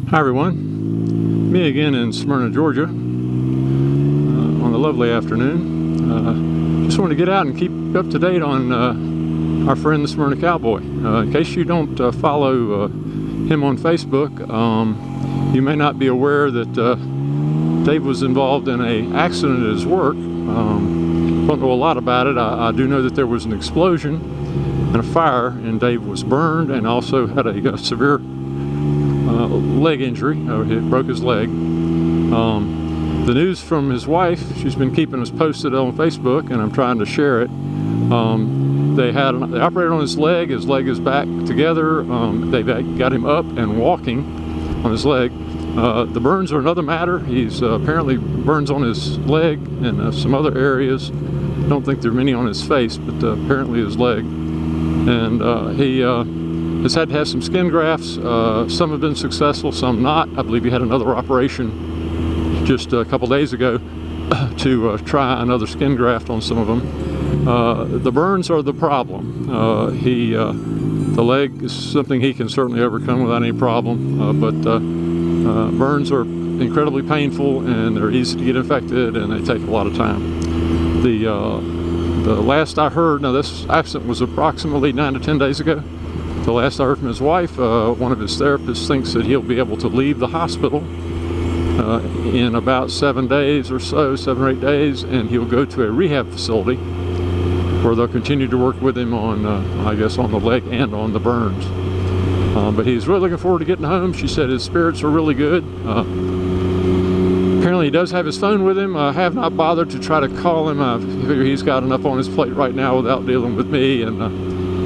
Hi everyone, me again in Smyrna, Georgia on a lovely afternoon. Just wanted to get out and keep up to date on our friend the Smyrna Cowboy. In case you don't follow him on Facebook, you may not be aware that Dave was involved in an accident at his work. Don't know a lot about it. I do know that there was an explosion and a fire, and Dave was burned and also had a severe leg injury. He broke his leg. The news from his wife, she's been keeping us posted on Facebook, and I'm trying to share it. They operated on his leg is back together. They got him up and walking on his leg. The burns are another matter. He's apparently burns on his leg and some other areas. Don't think there are many on his face, but apparently his leg. And he has had to have some skin grafts. Some have been successful, some not. I believe he had another operation just a couple days ago to try another skin graft on some of them. The burns are the problem. The leg is something he can certainly overcome without any problem, but burns are incredibly painful, and they're easy to get infected, and they take a lot of time. The last I heard, now this accident was approximately 9 to 10 days ago. The last I heard from his wife, one of his therapists thinks that he'll be able to leave the hospital in about 7 days or so, 7 or 8 days, and he'll go to a rehab facility where they'll continue to work with him on, I guess, on the leg and on the burns. But he's really looking forward to getting home. She said his spirits are really good. Apparently he does have his phone with him. I have not bothered to try to call him. I figure he's got enough on his plate right now without dealing with me. And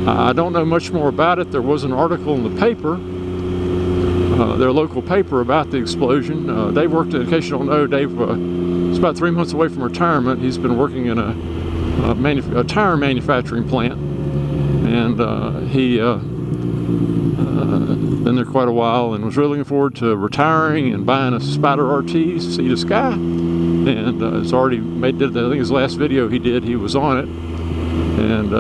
I don't know much more about it. There was an article in the paper, their local paper, about the explosion. Dave worked, in case you don't know, Dave is about 3 months away from retirement. He's been working in a tire manufacturing plant, and he been there quite a while and was really looking forward to retiring and buying a Spider RT Sea to Sky, and it's already made it. I think his last video he was on it, and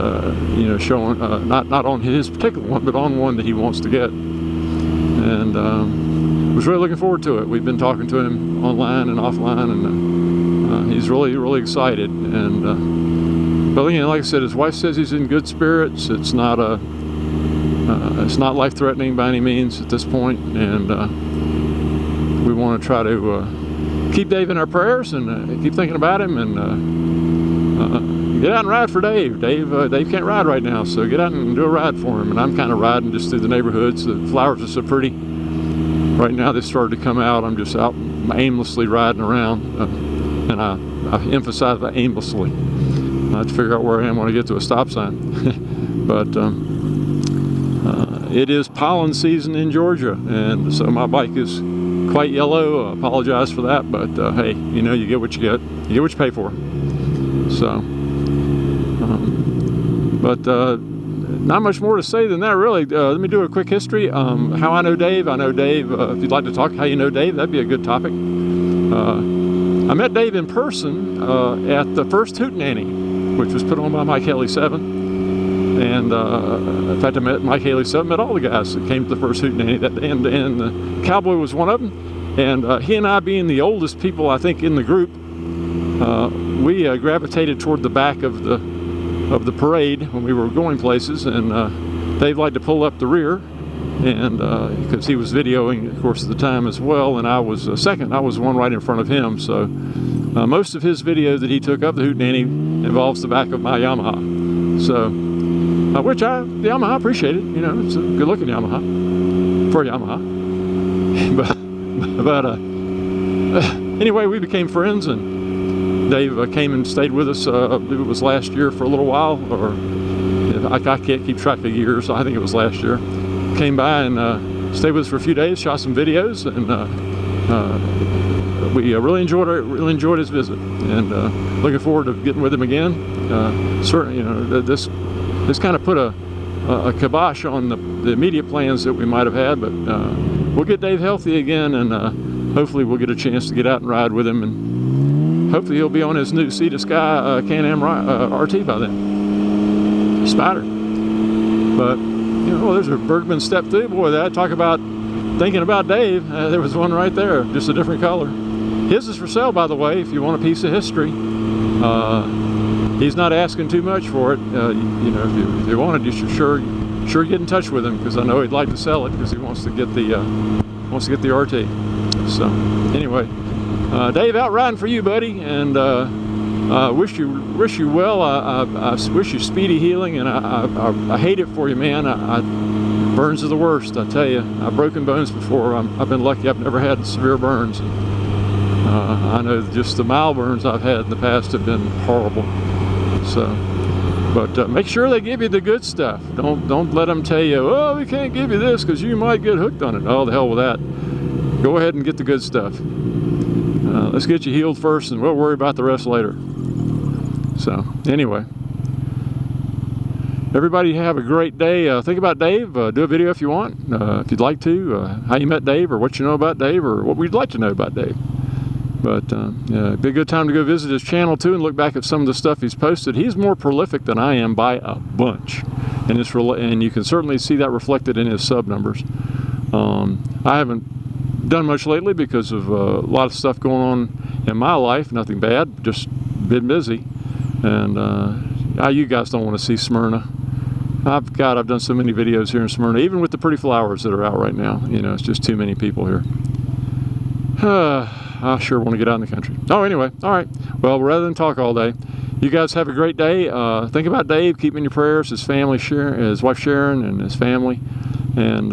you know, showing not on his particular one, but on one that he wants to get, and was really looking forward to it. We've been talking to him online and offline, and he's really excited. And but you know, like I said, his wife says he's in good spirits. It's not life-threatening by any means at this point, and we want to try to keep Dave in our prayers and keep thinking about him, and get out and ride for Dave. Dave can't ride right now, so get out and do a ride for him. And I'm kind of riding just through the neighborhoods. The flowers are so pretty. Right now they started to come out. I'm just out aimlessly riding around, and I emphasize that aimlessly. I have to figure out where I am when I get to a stop sign. But it is pollen season in Georgia, and so my bike is quite yellow. I apologize for that, but hey, you know, you get what you get. You get what you pay for. So, but not much more to say than that, really. Let me do a quick history. How I know Dave. I know Dave. If you'd like to talk how you know Dave, that'd be a good topic. I met Dave in person at the first Hootenanny, which was put on by Mike Haley 7. And in fact, I met Mike Haley 7, met all the guys that came to the first Hootenanny, and the Cowboy was one of them. And he and I, being the oldest people, I think, in the group, we gravitated toward the back of the parade when we were going places, and Dave liked to pull up the rear, and because he was videoing, of course, at the time as well, and I was second. I was one right in front of him. So most of his video that he took of the Hootenanny involves the back of my Yamaha. So. Which Yamaha appreciated, you know, it's a good looking Yamaha for a Yamaha. but anyway, we became friends, and Dave came and stayed with us. I believe it was last year for a little while, or I can't keep track of years. So I think it was last year. Came by and stayed with us for a few days, shot some videos, and we really enjoyed his visit, and looking forward to getting with him again. Certainly, you know, this kind of put a kibosh on the immediate plans that we might have had, but we'll get Dave healthy again, and hopefully we'll get a chance to get out and ride with him, and hopefully he'll be on his new Sea to Sky Can-Am RT by then. Spider. But you know, there's a Bergman Step 2. Boy, that talk about thinking about Dave, there was one right there, just a different color. His is for sale, by the way, if you want a piece of history. He's not asking too much for it. You know, if you wanted, you should sure get in touch with him, because I know he'd like to sell it, because he wants to get the RT. So anyway, Dave, out riding for you, buddy, and wish you well. I wish you speedy healing, and I hate it for you, man. Burns are the worst, I tell you. I've broken bones before. I've been lucky. I've never had severe burns. I know just the mild burns I've had in the past have been horrible. So, but make sure they give you the good stuff. Don't let them tell you, oh, we can't give you this because you might get hooked on it. Oh, the hell with that. Go ahead and get the good stuff. Let's get you healed first, and we'll worry about the rest later. So, anyway. Everybody have a great day. Think about Dave. Do a video if you want, if you'd like to. How you met Dave, or what you know about Dave, or what we'd like to know about Dave. But yeah, it'd be a good time to go visit his channel too and look back at some of the stuff he's posted. He's more prolific than I am by a bunch, and you can certainly see that reflected in his sub numbers. I haven't done much lately because of a lot of stuff going on in my life. Nothing bad, just been busy. And you guys don't want to see Smyrna. I've done so many videos here in Smyrna, even with the pretty flowers that are out right now. You know, it's just too many people here. I sure want to get out in the country. Oh, anyway, all right. Well, rather than talk all day, you guys have a great day. Think about Dave. Keep him in your prayers. His family, his wife Sharon, and his family. And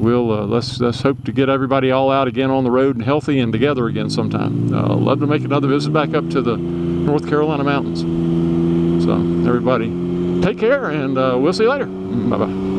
let's hope to get everybody all out again on the road and healthy and together again sometime. Love to make another visit back up to the North Carolina mountains. So everybody, take care, and we'll see you later. Bye-bye.